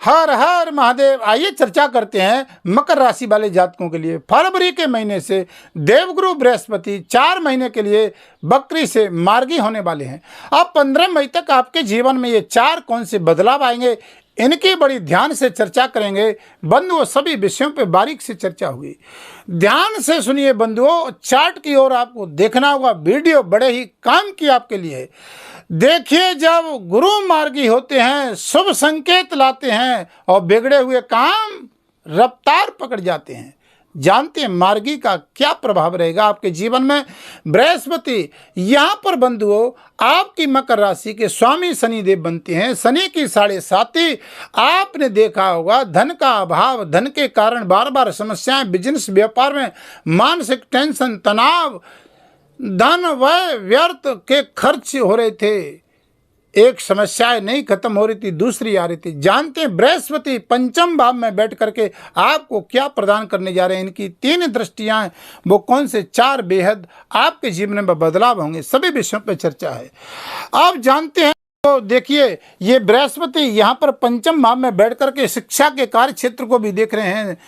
हर हर महादेव। आइए चर्चा करते हैं मकर राशि वाले जातकों के लिए। फरवरी के महीने से देवगुरु बृहस्पति 4 महीने के लिए बकरी से मार्गी होने वाले हैं। अब 15 मई तक आपके जीवन में ये 4 कौन से बदलाव आएंगे, इनकी बड़ी ध्यान से चर्चा करेंगे बंधुओं। सभी विषयों पे बारीक से चर्चा होगी, ध्यान से सुनिए बंधुओं। चार्ट की ओर आपको देखना होगा। वीडियो बड़े ही काम की आपके लिए है। देखिए, जब गुरु मार्गी होते हैं, शुभ संकेत लाते हैं और बिगड़े हुए काम रफ्तार पकड़ जाते हैं। जानते हैं मार्गी का क्या प्रभाव रहेगा आपके जीवन में। बृहस्पति यहाँ पर बंधुओं आपकी मकर राशि के स्वामी शनिदेव बनते हैं। शनि की 7.5 आपने देखा होगा, धन का अभाव, धन के कारण बार बार समस्याएं, बिजनेस व्यापार में मानसिक टेंशन, तनाव, धन व्यय व्यर्थ के खर्च हो रहे थे। एक समस्या नहीं खत्म हो रही थी, दूसरी आ रही थी। जानते हैं बृहस्पति पंचम भाव में बैठ करके आपको क्या प्रदान करने जा रहे हैं। इनकी 3 दृष्टियां, वो कौन से 4 बेहद आपके जीवन में बदलाव होंगे, सभी विषयों पर चर्चा है। आप जानते हैं तो देखिए, ये बृहस्पति यहाँ पर पंचम भाव में बैठ करके शिक्षा के कार्य क्षेत्र को भी देख रहे हैं,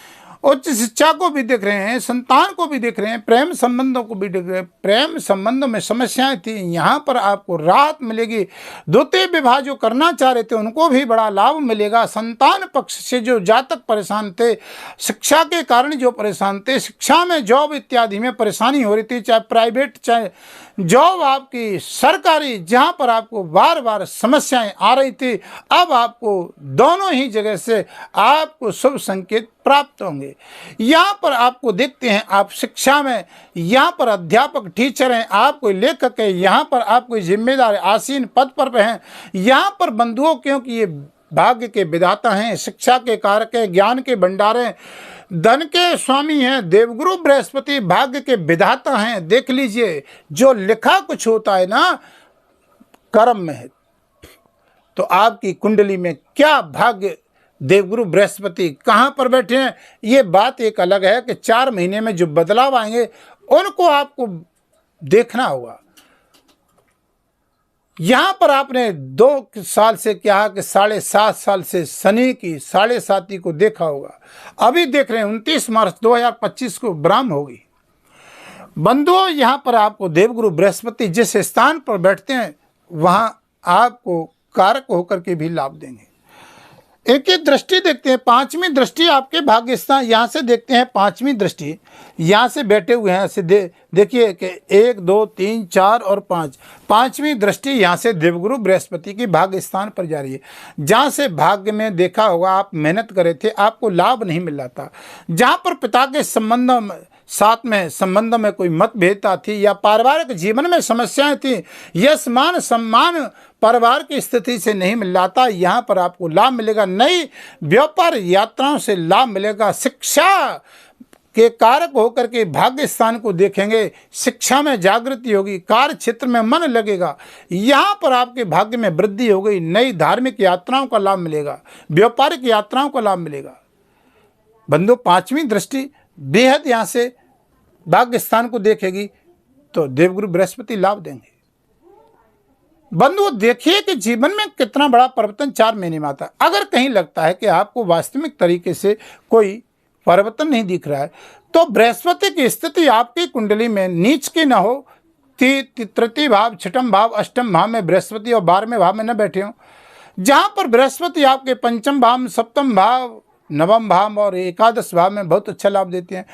उच्च शिक्षा को भी देख रहे हैं, संतान को भी देख रहे हैं, प्रेम संबंधों को भी देख रहे हैं। प्रेम संबंधों में समस्याएं थी, यहाँ पर आपको राहत मिलेगी। द्वितीय विवाह जो करना चाह रहे थे उनको भी बड़ा लाभ मिलेगा। संतान पक्ष से जो जातक परेशान थे, शिक्षा के कारण जो परेशान थे, शिक्षा में जॉब इत्यादि में परेशानी हो रही थी, चाहे प्राइवेट चाहे जॉब आपकी सरकारी, जहाँ पर आपको बार बार समस्याएं आ रही थी, अब आपको दोनों ही जगह से आपको शुभ संकेत प्राप्त होंगे। यहाँ पर आपको देखते हैं, आप शिक्षा में यहाँ पर अध्यापक टीचर हैं, आप कोई लेखक है, यहाँ पर आप कोई जिम्मेदार आसीन पद पर हैं। यहाँ पर बंधुओं, क्योंकि ये भाग्य के विधाता हैं, शिक्षा के कारक हैं, ज्ञान के भंडार हैं, धन के स्वामी हैं। देवगुरु बृहस्पति भाग्य के विधाता हैं। देख लीजिए, जो लिखा कुछ होता है ना कर्म में है, तो आपकी कुंडली में क्या भाग्य देवगुरु बृहस्पति कहाँ पर बैठे हैं, ये बात एक अलग है कि 4 महीने में जो बदलाव आएंगे उनको आपको देखना होगा। यहाँ पर आपने 2 साल से क्या कि 7.5 साल से शनि की 7.5 को देखा होगा। अभी देख रहे हैं 29 मार्च 2025 को ब्राह्म होगी। बंधुओं, यहाँ पर आपको देवगुरु बृहस्पति जिस स्थान पर बैठते हैं वहाँ आपको कारक होकर के भी लाभ देंगे। एक ही दृष्टि देखते हैं, 5वीं दृष्टि आपके भाग्य स्थान, यहाँ से देखते हैं 5वीं दृष्टि यहाँ से बैठे हुए हैं। ऐसे देखिए कि 1 2 3 4 और 5, 5वीं दृष्टि यहाँ से देवगुरु बृहस्पति की भाग्य स्थान पर जा रही है। जहाँ से भाग्य में देखा होगा आप मेहनत करे थे, आपको लाभ नहीं मिल रहा था। जहाँ पर पिता के संबंध में कोई मतभेदता थी या पारिवारिक जीवन में समस्याएं थी, यश मान सम्मान परिवार की स्थिति से नहीं मिल रहा था, यहाँ पर आपको लाभ मिलेगा। नई व्यापार यात्राओं से लाभ मिलेगा। शिक्षा के कारक होकर के भाग्य स्थान को देखेंगे, शिक्षा में जागृति होगी, कार्य क्षेत्र में मन लगेगा, यहाँ पर आपके भाग्य में वृद्धि हो गई। नई धार्मिक यात्राओं का लाभ मिलेगा, व्यापारिक यात्राओं का लाभ मिलेगा। बंधु, 5वीं दृष्टि बेहद यहाँ से भाग्य स्थान को देखेगी तो देवगुरु बृहस्पति लाभ देंगे। बंधु, देखिए कि जीवन में कितना बड़ा परिवर्तन 4 महीने में आता है। अगर कहीं लगता है कि आपको वास्तविक तरीके से कोई परिवर्तन नहीं दिख रहा है, तो बृहस्पति की स्थिति आपकी कुंडली में नीच की ना हो, तृतीय भाव, 6ठम भाव, 8ठम भाव में बृहस्पति और 12वें भाव में न बैठे हो। जहाँ पर बृहस्पति आपके 5म भाव, 7म भाव, 9वें भाव और 11 भाव में बहुत अच्छा लाभ देते हैं।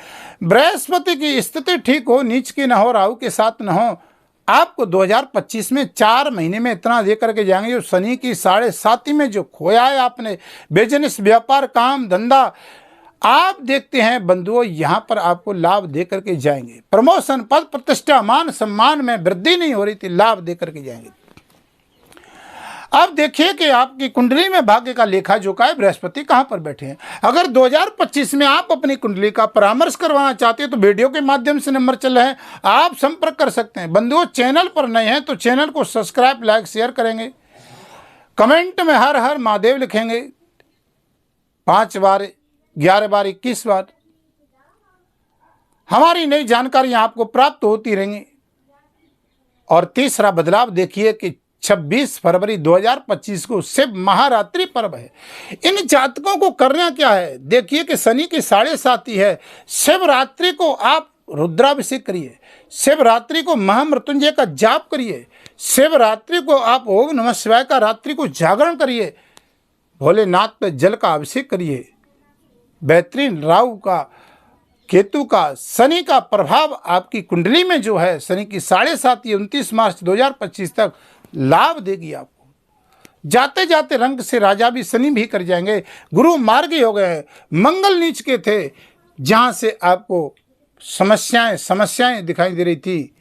बृहस्पति की स्थिति ठीक हो, नीच की ना हो, राहु के साथ न हो, आपको 2025 में 4 महीने में इतना दे करके जाएंगे जो शनि की 7.5 में जो खोया है आपने, बिजनेस, व्यापार, काम धंधा, आप देखते हैं बंधुओं यहाँ पर आपको लाभ दे करके जाएंगे। प्रमोशन, पद प्रतिष्ठा, मान सम्मान में वृद्धि नहीं हो रही थी, लाभ दे करके जाएंगे। अब देखिए कि आपकी कुंडली में भाग्य का लेखा जोखा है, बृहस्पति कहाँ पर बैठे हैं। अगर 2025 में आप अपनी कुंडली का परामर्श करवाना चाहते हैं तो वीडियो के माध्यम से नंबर चल रहे हैं, आप संपर्क कर सकते हैं। बंधुओं, चैनल पर नए हैं तो चैनल को सब्सक्राइब, लाइक, शेयर करेंगे। कमेंट में हर हर महादेव लिखेंगे 5 बार, 11 बार, 21 बार। हमारी नई जानकारियां आपको प्राप्त होती रहेंगी। और तीसरा बदलाव देखिए कि 26 फरवरी 2025 को शिव महारात्रि पर्व है। इन जातकों को करना क्या है, देखिए कि शनि की 7.5 है। शिवरात्रि को आप रुद्राभिषेक करिए, शिवरात्रि को महामृत्युंजय का जाप करिए, शिवरात्रि को आप ओम नमः शिवाय का रात्रि को जागरण करिए, भोलेनाथ पे जल का अभिषेक करिए। बेहतरीन राहु का, केतु का, शनि का प्रभाव आपकी कुंडली में जो है, शनि की 7.5 29 मार्च 2025 तक लाभ देगी आपको। जाते जाते रंग से राजा भी शनि भी कर जाएंगे। गुरु मार्गी हो गए हैं, मंगल नीच के थे, जहां से आपको समस्याएं दिखाई दे रही थी,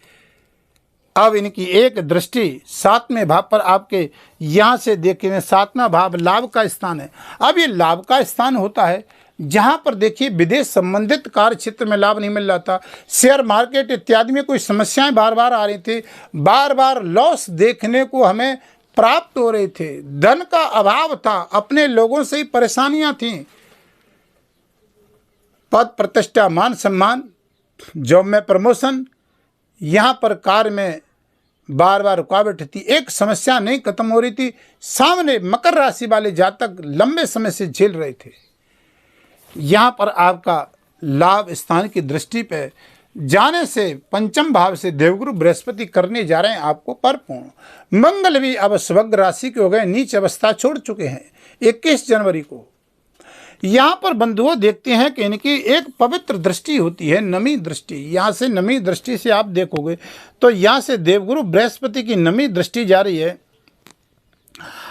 अब इनकी एक दृष्टि 7वें भाव पर आपके यहाँ से देखें, 7वां भाव लाभ का स्थान है। अब ये लाभ का स्थान होता है जहाँ पर देखिए विदेश संबंधित कार्य क्षेत्र में लाभ नहीं मिल रहा था, शेयर मार्केट इत्यादि में कोई समस्याएं बार बार आ रही थी, बार बार लॉस देखने को हमें प्राप्त हो रहे थे, धन का अभाव था, अपने लोगों से ही परेशानियां थीं, पद प्रतिष्ठा मान सम्मान, जॉब में प्रमोशन, यहाँ पर कार्य में बार बार रुकावट थी, एक समस्या नहीं खत्म हो रही थी। सामने मकर राशि वाले जातक लंबे समय से झेल रहे थे। यहाँ पर आपका लाभ स्थान की दृष्टि पे जाने से पंचम भाव से देवगुरु बृहस्पति करने जा रहे हैं आपको परिपूर्ण। मंगल भी अब स्वग्र राशि के हो गए, नीच अवस्था छोड़ चुके हैं 21 जनवरी को। यहाँ पर बंधुओं देखते हैं कि इनकी एक पवित्र दृष्टि होती है, नमी दृष्टि। यहाँ से नमी दृष्टि से आप देखोगे तो यहाँ से देवगुरु बृहस्पति की नमी दृष्टि जा रही है,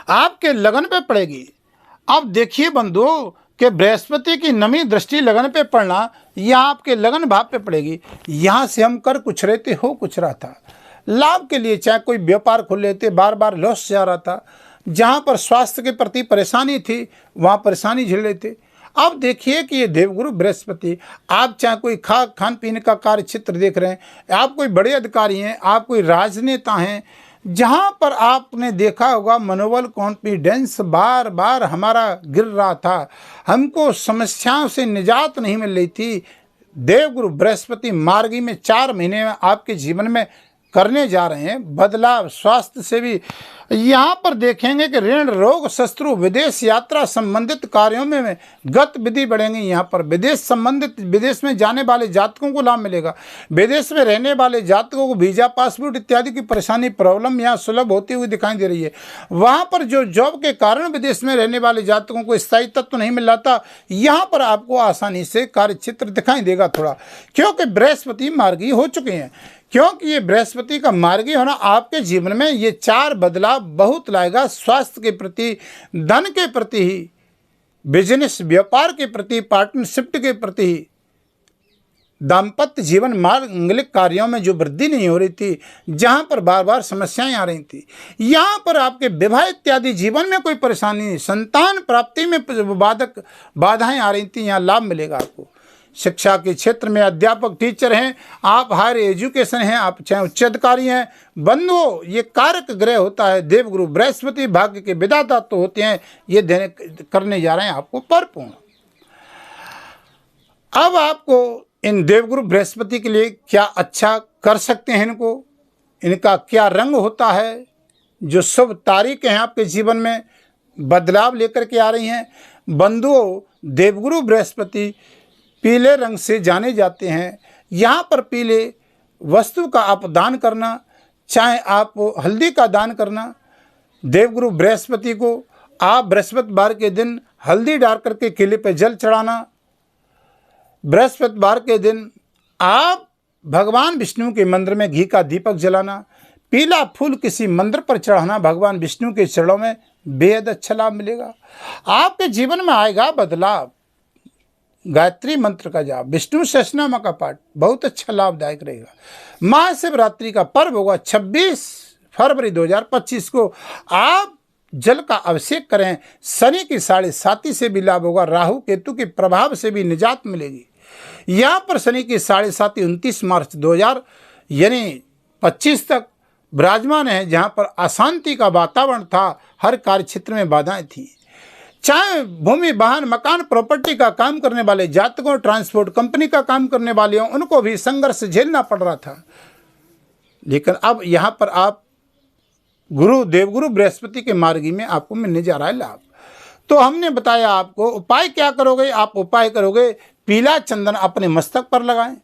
आपके लगन पे पड़ेगी। अब देखिए बंधुओं कि बृहस्पति की नमी दृष्टि लगन पे पड़ना, यहाँ आपके लगन भाव पे पड़ेगी। यहाँ से हम कर कुछ रहे थे, हो कुछ रहा था, लाभ के लिए चाहे कोई व्यापार खोल लेते, बार बार लॉस जा रहा था, जहाँ पर स्वास्थ्य के प्रति परेशानी थी वहाँ परेशानी झेल रहे थे। अब देखिए कि ये देवगुरु बृहस्पति, आप चाहे कोई खान पीने का कार्य क्षेत्र देख रहे हैं, आप कोई बड़े अधिकारी हैं, आप कोई राजनेता हैं, जहाँ पर आपने देखा होगा मनोबल कॉन्फिडेंस बार बार हमारा गिर रहा था, हमको समस्याओं से निजात नहीं मिल रही थी, देवगुरु बृहस्पति मार्गी में 4 महीने में आपके जीवन में करने जा रहे हैं बदलाव। स्वास्थ्य से भी यहाँ पर देखेंगे कि ऋण, रोग, शत्रु, विदेश यात्रा संबंधित कार्यों में गतिविधि बढ़ेंगी। यहाँ पर विदेश में जाने वाले जातकों को लाभ मिलेगा। विदेश में रहने वाले जातकों को वीजा, पासपोर्ट इत्यादि की परेशानी, प्रॉब्लम यहाँ सुलभ होती हुई दिखाई दे रही है। वहाँ पर जो जॉब के कारण विदेश में रहने वाले जातकों को स्थायी तत्व नहीं मिल रहा था, यहाँ पर आपको आसानी से कार्य क्षेत्र दिखाई देगा थोड़ा, क्योंकि बृहस्पति मार्गी हो चुके हैं। क्योंकि ये बृहस्पति का मार्गी होना आपके जीवन में ये 4 बदलाव बहुत लाएगा। स्वास्थ्य के प्रति, धन के प्रति ही, बिजनेस व्यापार के प्रति, पार्टनरशिप के प्रति ही, दाम्पत्य जीवन मांगलिक कार्यों में जो वृद्धि नहीं हो रही थी, जहां पर बार बार समस्याएं आ रही थी, यहां पर आपके विवाह इत्यादि जीवन में कोई परेशानी नहीं, संतान प्राप्ति में बाधाएं आ रही थी, यहाँ लाभ मिलेगा आपको। शिक्षा के क्षेत्र में अध्यापक, टीचर हैं, आप हायर एजुकेशन हैं, आप चाहे उच्च अधिकारी हैं, बंधुओं ये कारक ग्रह होता है देवगुरु बृहस्पति, भाग्य के विधाता तो होते हैं, ये देने करने जा रहे हैं आपको परिपूर्ण। अब आपको इन देवगुरु बृहस्पति के लिए क्या अच्छा कर सकते हैं, इनका क्या रंग होता है, जो शुभ तारीख हैं आपके जीवन में बदलाव लेकर के आ रही हैं। बंधुओं देवगुरु बृहस्पति पीले रंग से जाने जाते हैं। यहाँ पर पीले वस्तु का आप दान करना, चाहे आप हल्दी का दान करना, देवगुरु बृहस्पति को आप बृहस्पतिवार के दिन हल्दी डाल करके किले पर जल चढ़ाना, बृहस्पतिवार के दिन आप भगवान विष्णु के मंदिर में घी का दीपक जलाना, पीला फूल किसी मंदिर पर चढ़ाना, भगवान विष्णु के चरणों में बेहद अच्छा लाभ मिलेगा। आपके जीवन में आएगा बदलाव। गायत्री मंत्र का जाप, विष्णु सहस्रनाम का पाठ बहुत अच्छा लाभदायक रहेगा। महाशिवरात्रि का पर्व होगा 26 फरवरी 2025 को। आप जल का अभिषेक करें। शनि की 7.5 से भी लाभ होगा। राहु केतु के प्रभाव से भी निजात मिलेगी। यहाँ पर शनि की 7.5 29 मार्च 2025 तक विराजमान है, जहाँ पर अशांति का वातावरण था, हर कार्य क्षेत्र में बाधाएं थी। चाहे भूमि, वाहन, मकान, प्रॉपर्टी का काम करने वाले जातकों, ट्रांसपोर्ट कंपनी का काम करने वाले हों, उनको भी संघर्ष झेलना पड़ रहा था। लेकिन अब यहाँ पर आप गुरु देवगुरु बृहस्पति के मार्गी में आपको मिलने जा रहा है लाभ। तो हमने बताया आपको उपाय क्या करोगे। आप उपाय करोगे, पीला चंदन अपने मस्तक पर लगाएं,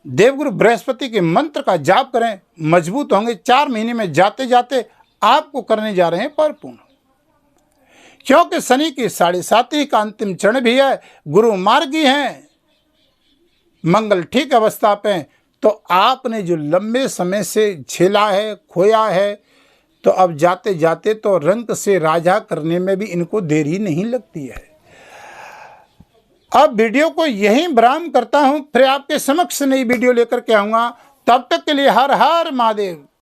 देवगुरु बृहस्पति के मंत्र का जाप करें, मजबूत होंगे। 4 महीने में जाते जाते आपको करने जा रहे हैं परिपूर्ण, क्योंकि शनि की 7.5 का अंतिम चरण भी है, गुरु मार्गी हैं, मंगल ठीक अवस्था पे। तो आपने जो लंबे समय से झेला है, खोया है, तो अब जाते जाते तो रंक से राजा करने में भी इनको देरी नहीं लगती है। अब वीडियो को यहीं विराम करता हूं, फिर आपके समक्ष नई वीडियो लेकर के आऊंगा। तब तक के लिए हर हर महादेव।